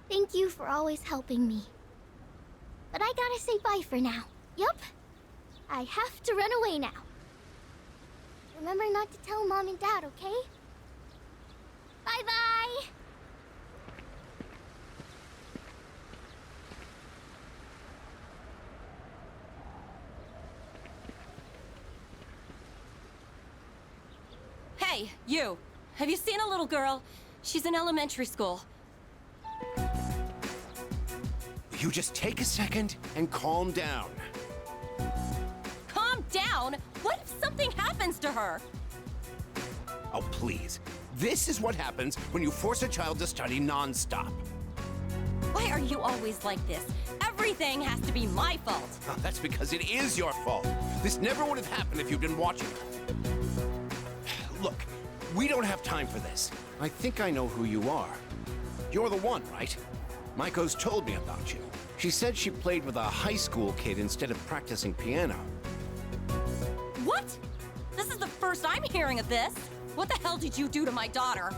Thank you for always helping me. But I gotta say bye for now. Yup. I have to run away now. Remember not to tell Mom and Dad, okay? Bye-bye! Hey, you! Have you seen a little girl? She's in elementary school. You just take a second and calm down. Calm down? What if something happens to her? Oh, please. This is what happens when you force a child to study non-stop. Why are you always like this? Everything has to be my fault. Oh, that's because it is your fault. This never would have happened if you'd been watching. Look, we don't have time for this. I think I know who you are. You're the one, right? Maiko's told me about you. She said she played with a high school kid instead of practicing piano. What? This is the first I'm hearing of this. What the hell did you do to my daughter?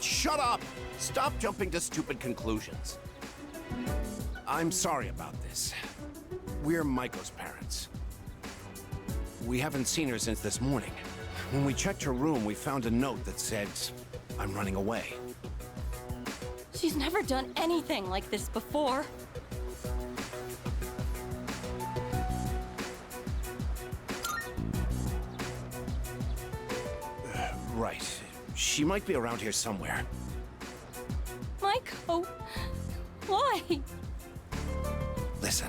Shut up! Stop jumping to stupid conclusions. I'm sorry about this. We're Maiko's parents. We haven't seen her since this morning. When we checked her room, we found a note that said, "I'm running away." She's never done anything like this before. Right. She might be around here somewhere. Maiko, why? Listen,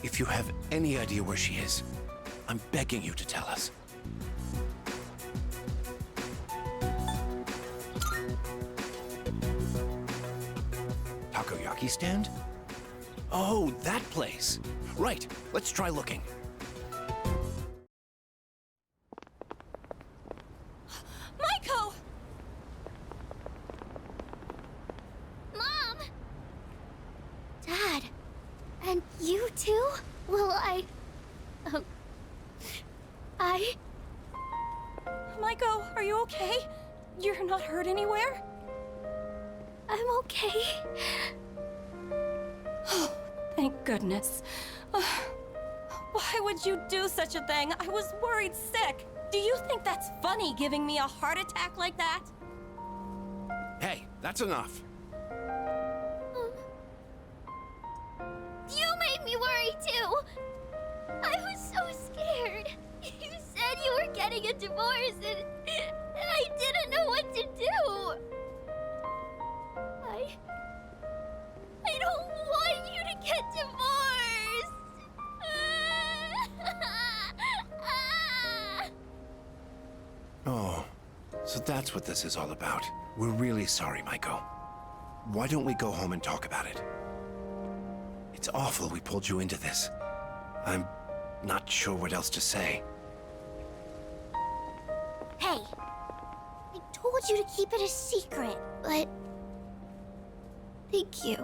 if you have any idea where she is, I'm begging you to tell us. Takoyaki stand? Oh, that place. Right, let's try looking. Maiko! Mom! Dad, and you too? Well, Maiko, are you okay? You're not hurt anywhere? I'm okay. Oh, thank goodness. Why would you do such a thing? I was worried sick. Do you think that's funny, giving me a heart attack like that? Hey, that's enough. You made me worry too. I was so scared. You said you were getting a divorce and I didn't know what to do. I don't want you to get divorced. Oh, so that's what this is all about. We're really sorry, Maiko. Why don't we go home and talk about it? It's awful we pulled you into this. I'm not sure what else to say. Hey, I told you to keep it a secret, but thank you.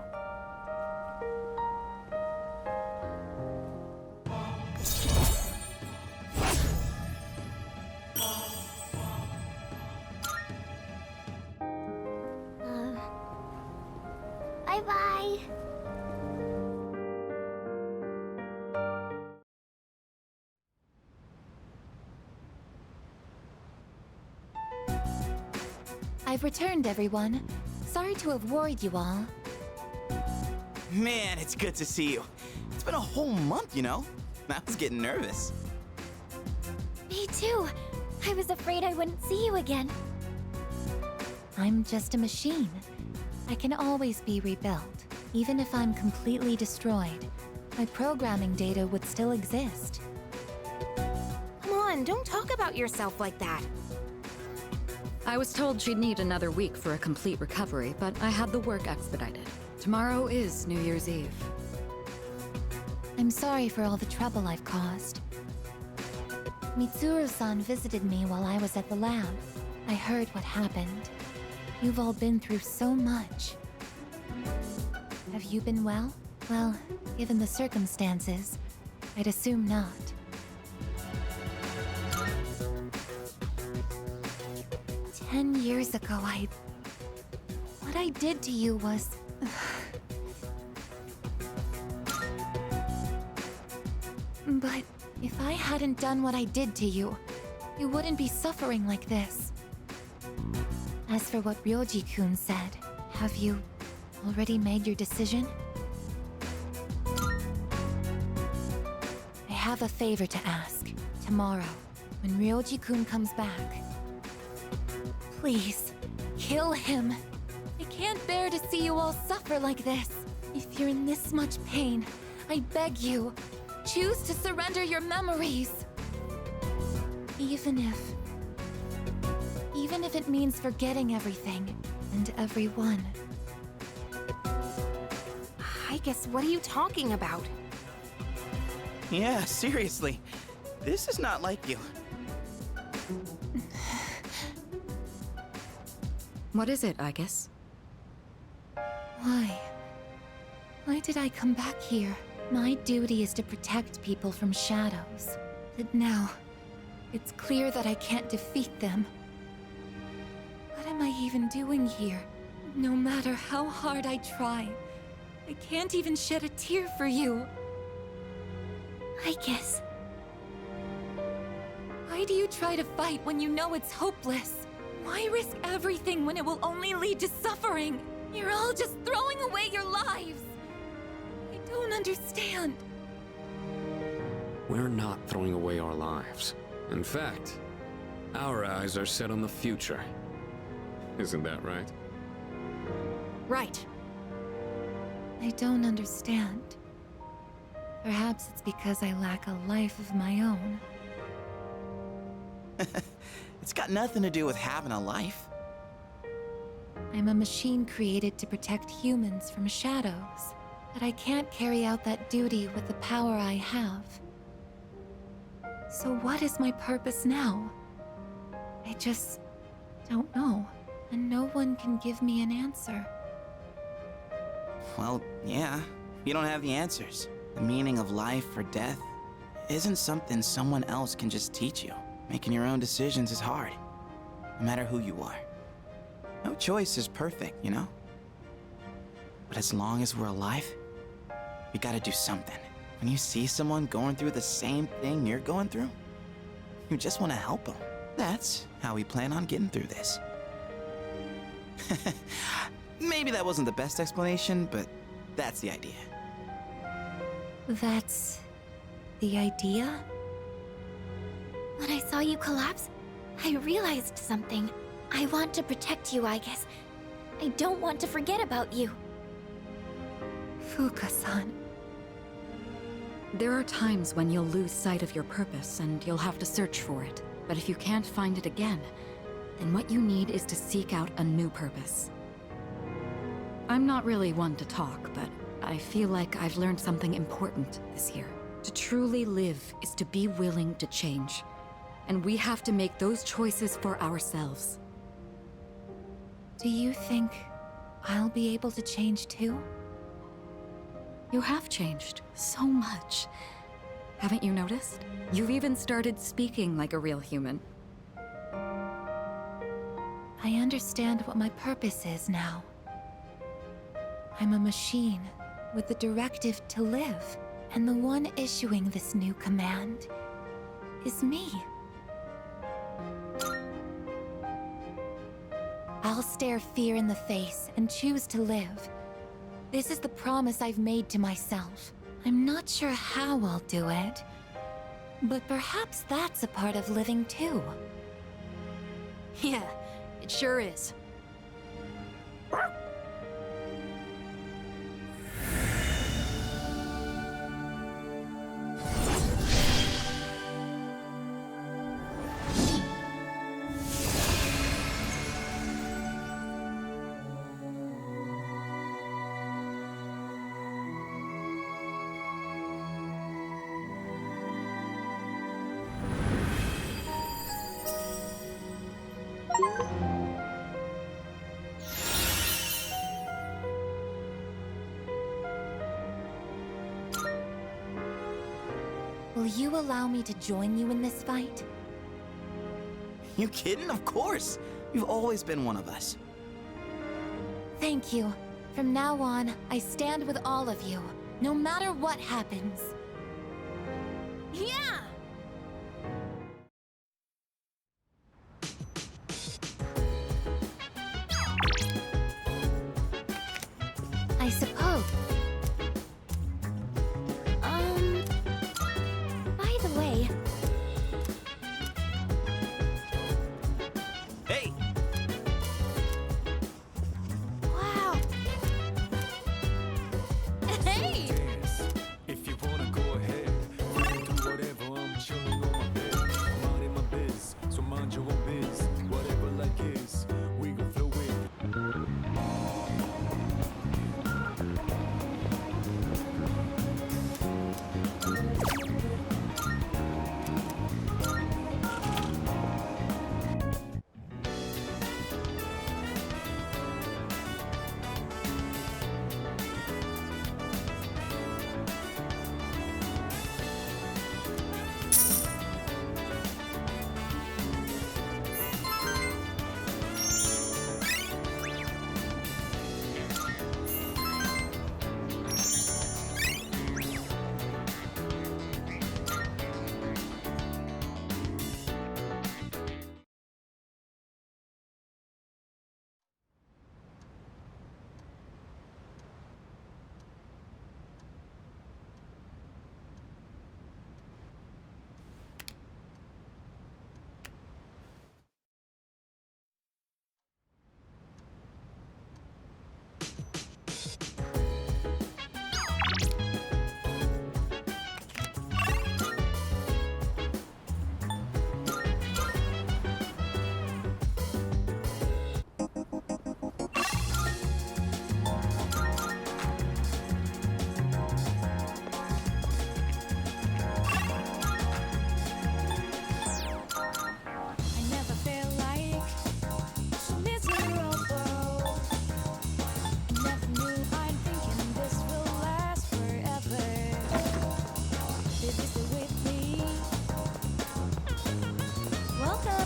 Bye-bye. I've returned, everyone. Sorry to have worried you all. Man, it's good to see you. It's been a whole month, you know? I was getting nervous. Me too. I was afraid I wouldn't see you again. I'm just a machine. I can always be rebuilt. Even if I'm completely destroyed, my programming data would still exist. Come on, don't talk about yourself like that. I was told she'd need another week for a complete recovery, but I had the work expedited. Tomorrow is New Year's Eve. I'm sorry for all the trouble I've caused. Mitsuru-san visited me while I was at the lab. I heard what happened. You've all been through so much. Have you been well? Well, given the circumstances, I'd assume not. 10 years ago, what I did to you was... But if I hadn't done what I did to you, you wouldn't be suffering like this. As for what Ryoji-kun said, have you already made your decision? I have a favor to ask. Tomorrow, when Ryoji-kun comes back, please, kill him. I can't bear to see you all suffer like this. If you're in this much pain, I beg you, choose to surrender your memories. Even if it means forgetting everything and everyone. I guess, what are you talking about? Yeah, seriously. This is not like you. What is it, I guess? Why? Why did I come back here? My duty is to protect people from shadows. But now, it's clear that I can't defeat them. What am I even doing here? No matter how hard I try, I can't even shed a tear for you. I guess. Why do you try to fight when you know it's hopeless? Why risk everything when it will only lead to suffering? You're all just throwing away your lives! I don't understand. We're not throwing away our lives. In fact, our eyes are set on the future. Isn't that right? Right. I don't understand. Perhaps it's because I lack a life of my own. It's got nothing to do with having a life. I'm a machine created to protect humans from shadows, but I can't carry out that duty with the power I have. So what is my purpose now? I just don't know, and no one can give me an answer. Well, yeah, you don't have the answers. The meaning of life or death isn't something someone else can just teach you. Making your own decisions is hard, no matter who you are. No choice is perfect, you know? But as long as we're alive, we gotta do something. When you see someone going through the same thing you're going through, you just want to help them. That's how we plan on getting through this. Maybe that wasn't the best explanation, but that's the idea. That's the idea? When I saw you collapse, I realized something. I want to protect you, I guess. I don't want to forget about you. Fuka-san. There are times when you'll lose sight of your purpose and you'll have to search for it. But if you can't find it again, then what you need is to seek out a new purpose. I'm not really one to talk, but I feel like I've learned something important this year. To truly live is to be willing to change. And we have to make those choices for ourselves. Do you think I'll be able to change too? You have changed so much. Haven't you noticed? You've even started speaking like a real human. I understand what my purpose is now. I'm a machine with the directive to live, and the one issuing this new command is me. I'll stare fear in the face and choose to live. This is the promise I've made to myself. I'm not sure how I'll do it, but perhaps that's a part of living too. Yeah, it sure is. Will you allow me to join you in this fight? You kidding? Of course! You've always been one of us. Thank you. From now on, I stand with all of you, no matter what happens. Yeah! I suppose. By the way, Hey! wow. Hey! If you wanna go ahead, you can do whatever. I'm chilling on my bed, I'm minding my biz. So mind your own biz. Whatever like is, we gon' flow it.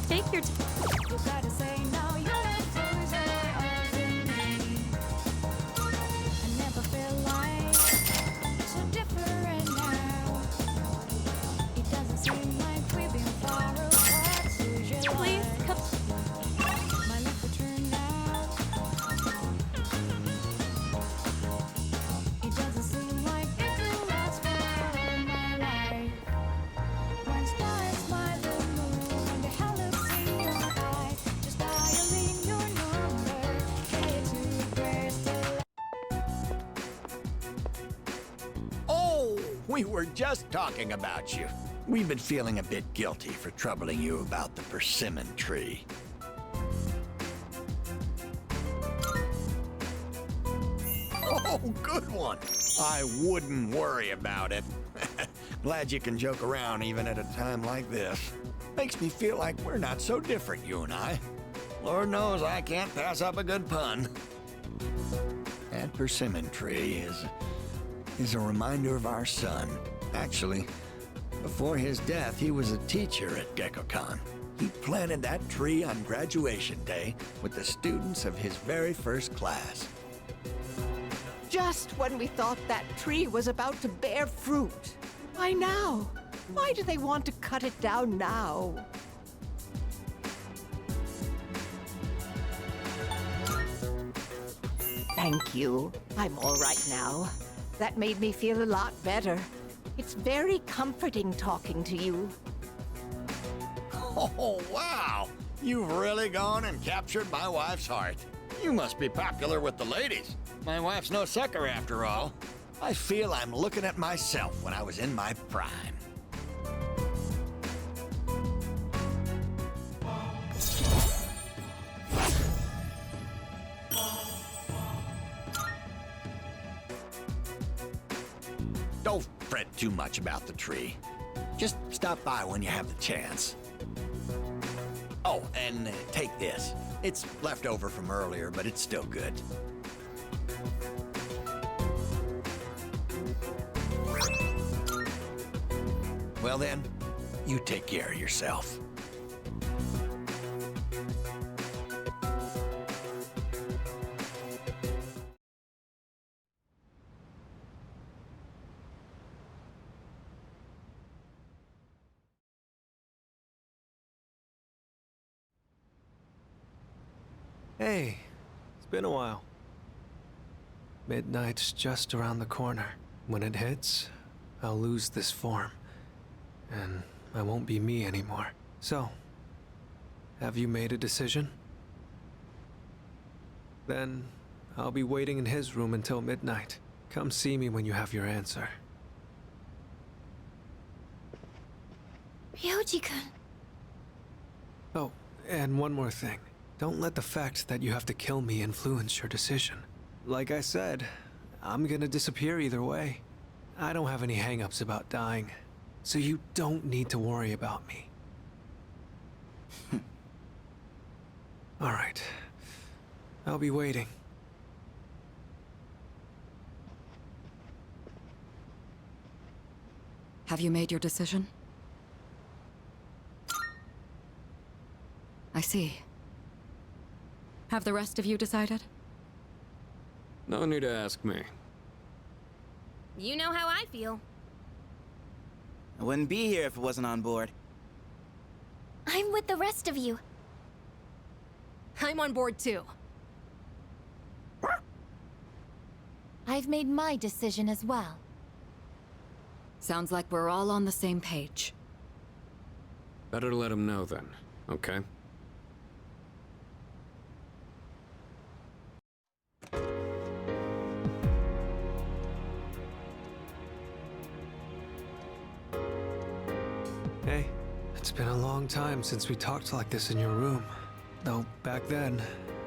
Take your time. You gotta say now you're yours or ours in me. I never felt like so different now. It doesn't seem like we've been far apart. So you're Please come. my life will turn out. It doesn't seem like it will last for my life. When stars smile the moon and the halo in your eye, just dialing your number, headed to Bristol. Oh, we were just talking about you. We've been feeling a bit guilty for troubling you about the persimmon tree. Oh, good one. I wouldn't worry about it. Glad you can joke around even at a time like this. Makes me feel like we're not so different, you and I. Lord knows I can't pass up a good pun. That persimmon tree is a reminder of our son. Actually, before his death, he was a teacher at GeckoCon. He planted that tree on graduation day with the students of his very first class. Just when we thought that tree was about to bear fruit. Why now? Why do they want to cut it down now? Thank you. I'm all right now. That made me feel a lot better. It's very comforting talking to you. Oh, wow! You've really gone and captured my wife's heart. You must be popular with the ladies. My wife's no sucker after all. I feel I'm looking at myself when I was in my prime. Don't fret too much about the tree. Just stop by when you have the chance. Oh, and take this. It's left over from earlier, but it's still good. Well then, you take care of yourself. Hey, it's been a while. Midnight's just around the corner. When it hits, I'll lose this form, and I won't be me anymore. So, have you made a decision? Then, I'll be waiting in his room until midnight. Come see me when you have your answer. Ryoji-kun. Oh, and one more thing. Don't let the fact that you have to kill me influence your decision. Like I said, I'm gonna disappear either way. I don't have any hang-ups about dying, so you don't need to worry about me. All right. I'll be waiting. Have you made your decision? I see. Have the rest of you decided? No need to ask me. You know how I feel. I wouldn't be here if it wasn't on board. I'm with the rest of you. I'm on board too. I've made my decision as well. Sounds like we're all on the same page. Better let him know then, okay? Hey, it's been a long time since we talked like this in your room. Though back then,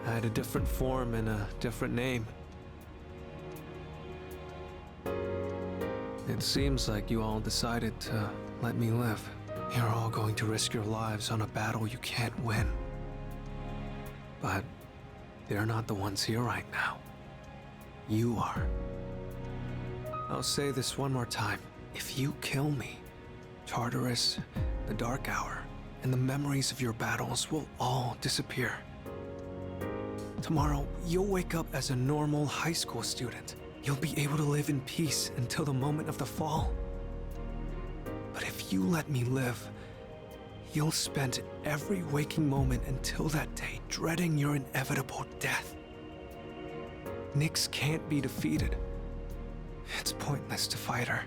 I had a different form and a different name. It seems like you all decided to let me live. You're all going to risk your lives on a battle you can't win. But they're not the ones here right now. You are. I'll say this one more time. If you kill me, Tartarus, the Dark Hour, and the memories of your battles will all disappear. Tomorrow, you'll wake up as a normal high school student. You'll be able to live in peace until the moment of the fall. But if you let me live, you'll spend every waking moment until that day dreading your inevitable death. Nyx can't be defeated. It's pointless to fight her.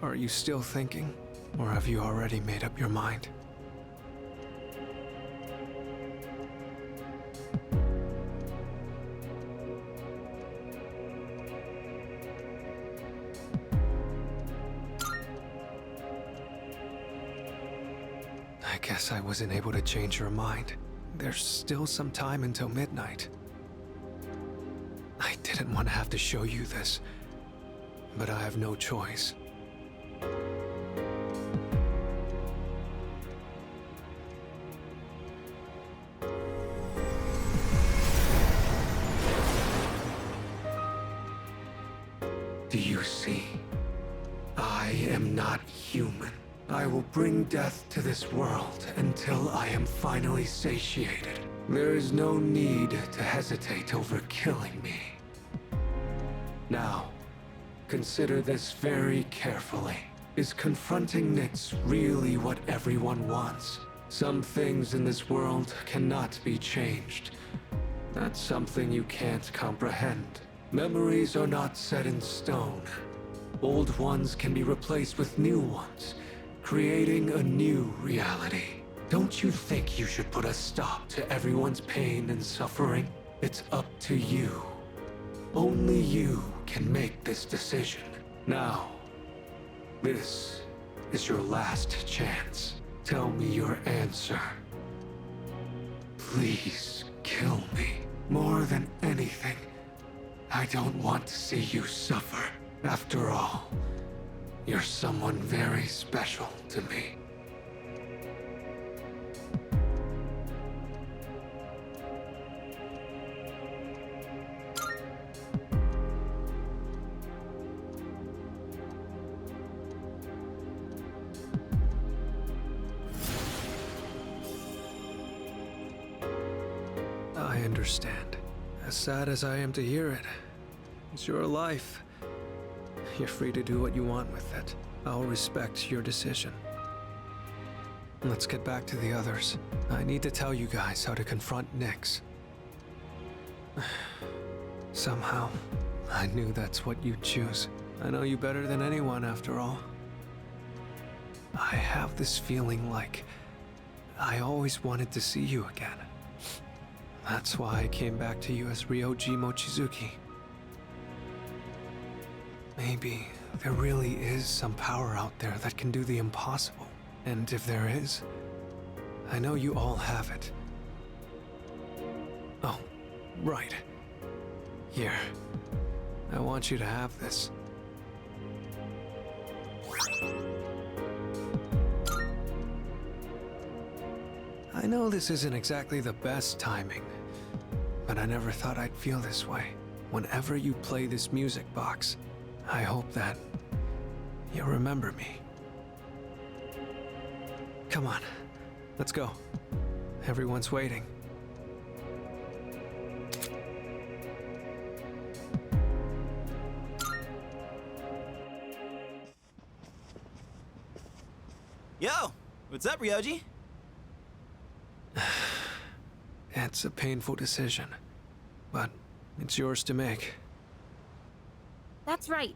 Are you still thinking, or have you already made up your mind? I guess I wasn't able to change your mind. There's still some time until midnight. I didn't want to have to show you this, but I have no choice. Do you see? I am not human. I will bring death to this world until I am finally satiated. There is no need to hesitate over killing me. Now, consider this very carefully. Is confronting Nyx really what everyone wants? Some things in this world cannot be changed. That's something you can't comprehend. Memories are not set in stone. Old ones can be replaced with new ones, creating a new reality. Don't you think you should put a stop to everyone's pain and suffering? It's up to you. Only you can make this decision. Now, this is your last chance. Tell me your answer. Please kill me. More than anything, I don't want to see you suffer. After all, you're someone very special to me. understand. As sad as I am to hear it, it's your life. You're free to do what you want with it. I'll respect your decision. Let's get back to the others. I need to tell you guys how to confront Nyx. Somehow, I knew that's what you'd choose. I know you better than anyone, after all. I have this feeling like I always wanted to see you again. That's why I came back to you as Ryoji Mochizuki. Maybe there really is some power out there that can do the impossible. And if there is, I know you all have it. Oh, right. Here. I want you to have this. I know this isn't exactly the best timing, but I never thought I'd feel this way. Whenever you play this music box, I hope that you'll remember me. Come on, let's go. Everyone's waiting. Yo, what's up, Ryoji? It's a painful decision, but it's yours to make. That's right.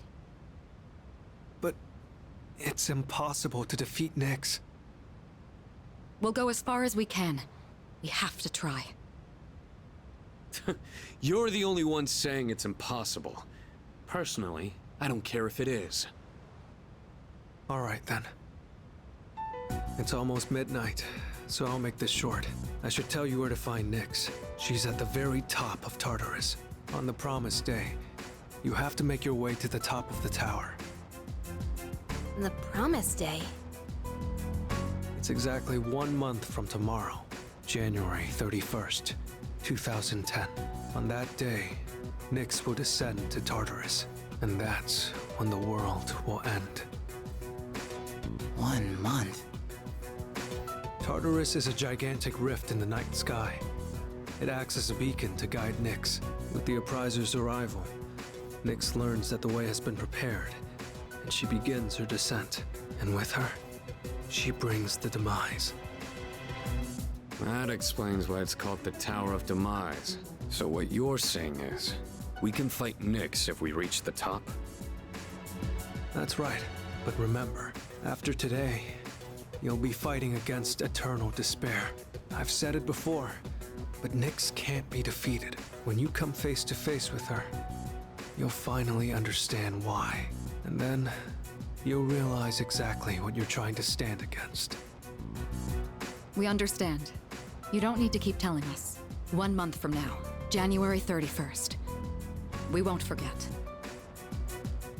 But it's impossible to defeat Nyx. We'll go as far as we can. We have to try. You're the only one saying it's impossible. Personally, I don't care if it is. All right, then. It's almost midnight, so I'll make this short. I should tell you where to find Nyx. She's at the very top of Tartarus. On the promised day, you have to make your way to the top of the tower. The promise day. It's exactly 1 month from tomorrow, January 31st, 2010. On that day, Nyx will descend to Tartarus, and that's when the world will end. 1 month? Tartarus is a gigantic rift in the night sky. It acts as a beacon to guide Nyx. With the Appriser's arrival, Nyx learns that the way has been prepared, and she begins her descent. And with her, she brings the demise. That explains why it's called the Tower of Demise. So what you're saying is, we can fight Nyx if we reach the top? That's right. But remember, after today, you'll be fighting against eternal despair. I've said it before, but Nyx can't be defeated. When you come face to face with her, you'll finally understand why. And then, you'll realize exactly what you're trying to stand against. We understand. You don't need to keep telling us. 1 month from now, January 31st. We won't forget.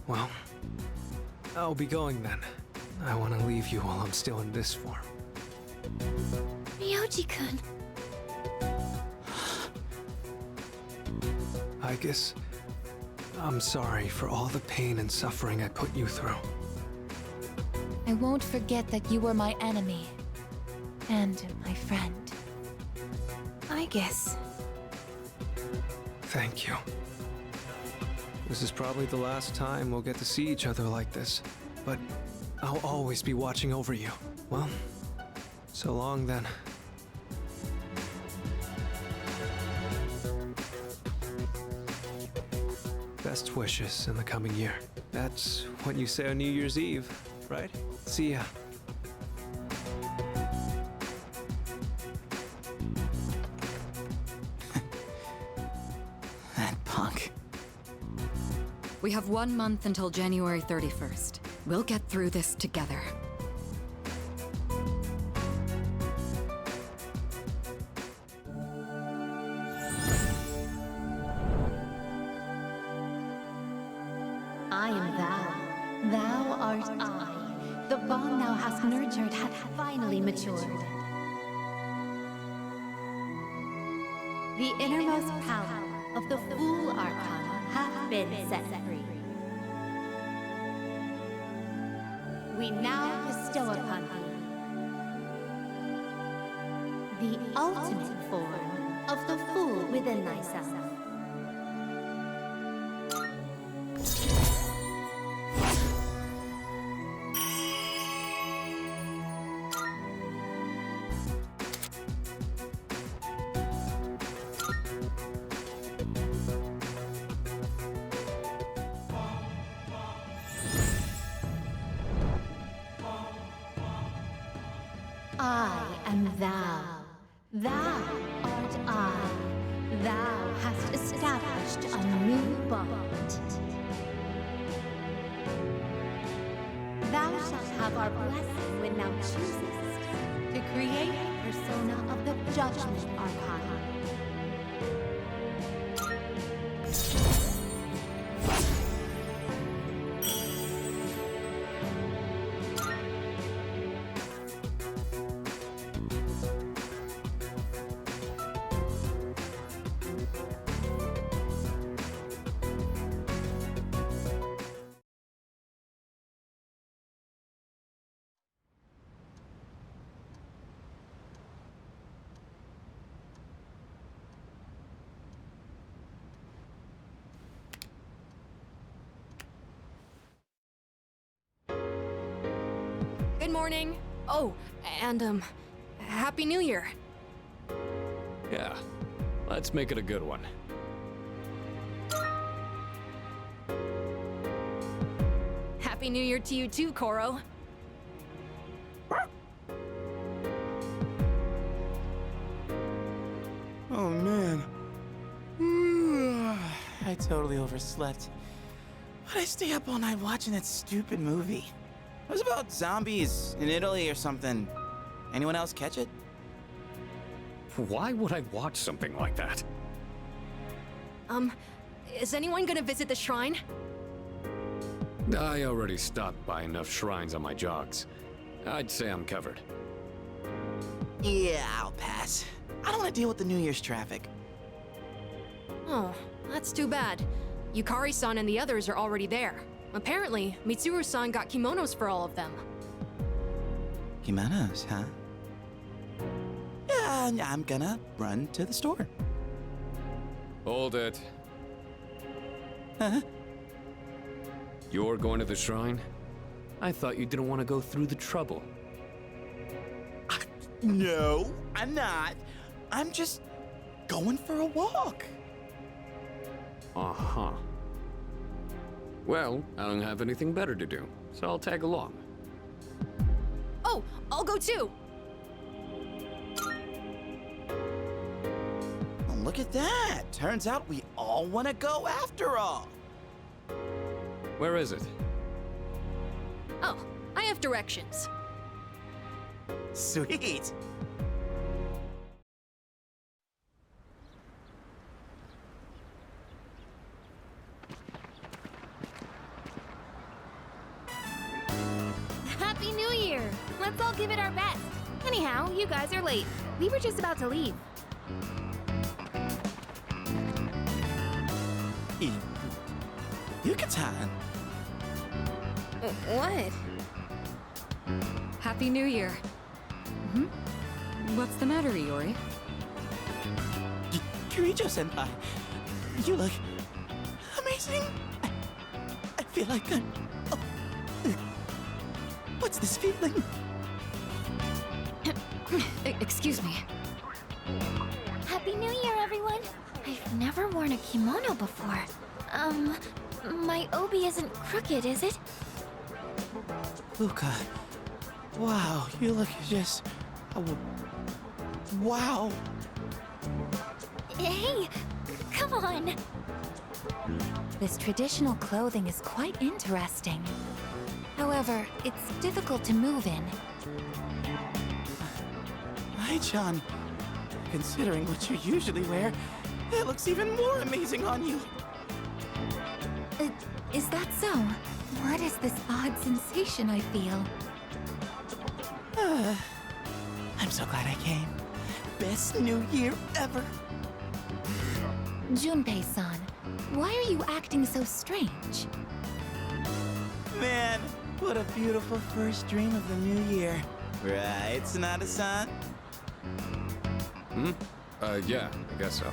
Well, I'll be going then. I want to leave you while I'm still in this form. Ryoji-kun. I guess I'm sorry for all the pain and suffering I put you through. I won't forget that you were my enemy. And my friend. I guess. Thank you. This is probably the last time we'll get to see each other like this, but I'll always be watching over you. Well, so long then. Best wishes in the coming year. That's what you say on New Year's Eve, right? See ya. That punk. We have 1 month until January 31st. We'll get through this together. I am thou. Thou art I. The bond thou hast nurtured hath finally matured. The innermost power of the Fool Arcana hath been set free. We now bestow upon thee the ultimate form of the fool within thyself. I am thou. Thou art I. Thou hast established a new bond. Thou shalt have our blessing when thou choosest to create the persona of the Judgment Arcana. Good morning. Oh, and, Happy New Year. Yeah, let's make it a good one. Happy New Year to you too, Koro. Oh man. I totally overslept. Why'd I stay up all night watching that stupid movie? It was about zombies in Italy or something. Anyone else catch it? Why would I watch something like that? Is anyone gonna visit the shrine? I already stopped by enough shrines on my jogs. I'd say I'm covered. Yeah, I'll pass. I don't want to deal with the New Year's traffic. Oh, that's too bad. Yukari-san and the others are already there. Apparently, Mitsuru-san got kimonos for all of them. Kimonos, huh? Yeah, I'm gonna run to the store. Hold it. Huh? You're going to the shrine? I thought you didn't want to go through the trouble. No, I'm not. I'm just going for a walk. Uh-huh. Well, I don't have anything better to do, so I'll tag along. Oh, I'll go too! Well, look at that. Turns out we all want to go after all. Where is it? Oh, I have directions. Sweet. Happy New Year! Let's all give it our best. Anyhow, you guys are late. We were just about to leave. Yucatan. What? Happy New Year. What's the matter, Iori? Kirijo-senpai, you look amazing. I feel like I'm... Oh. What's this feeling? Excuse me. Happy New Year, everyone! I've never worn a kimono before. My obi isn't crooked, is it? Luca, wow, you look just... wow. Hey, come on! This traditional clothing is quite interesting. However, it's difficult to move in. Ai-chan, considering what you usually wear, that looks even more amazing on you. Is that so? What is this odd sensation I feel? I'm so glad I came. Best New Year ever. Junpei-san, why are you acting so strange? Man, what a beautiful first dream of the new year. Right, Sonata-san? Yeah, I guess so.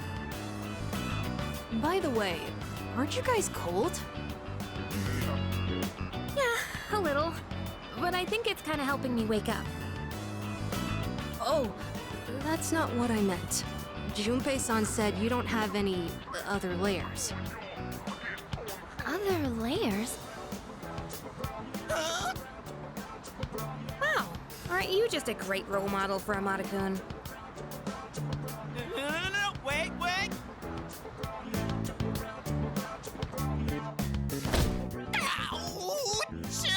By the way, aren't you guys cold? Yeah, a little. But I think it's kind of helping me wake up. Oh, that's not what I meant. Junpei-san said you don't have any other layers. Other layers? Wow, aren't you just a great role model for Amada-kun? No, wait! Ouch!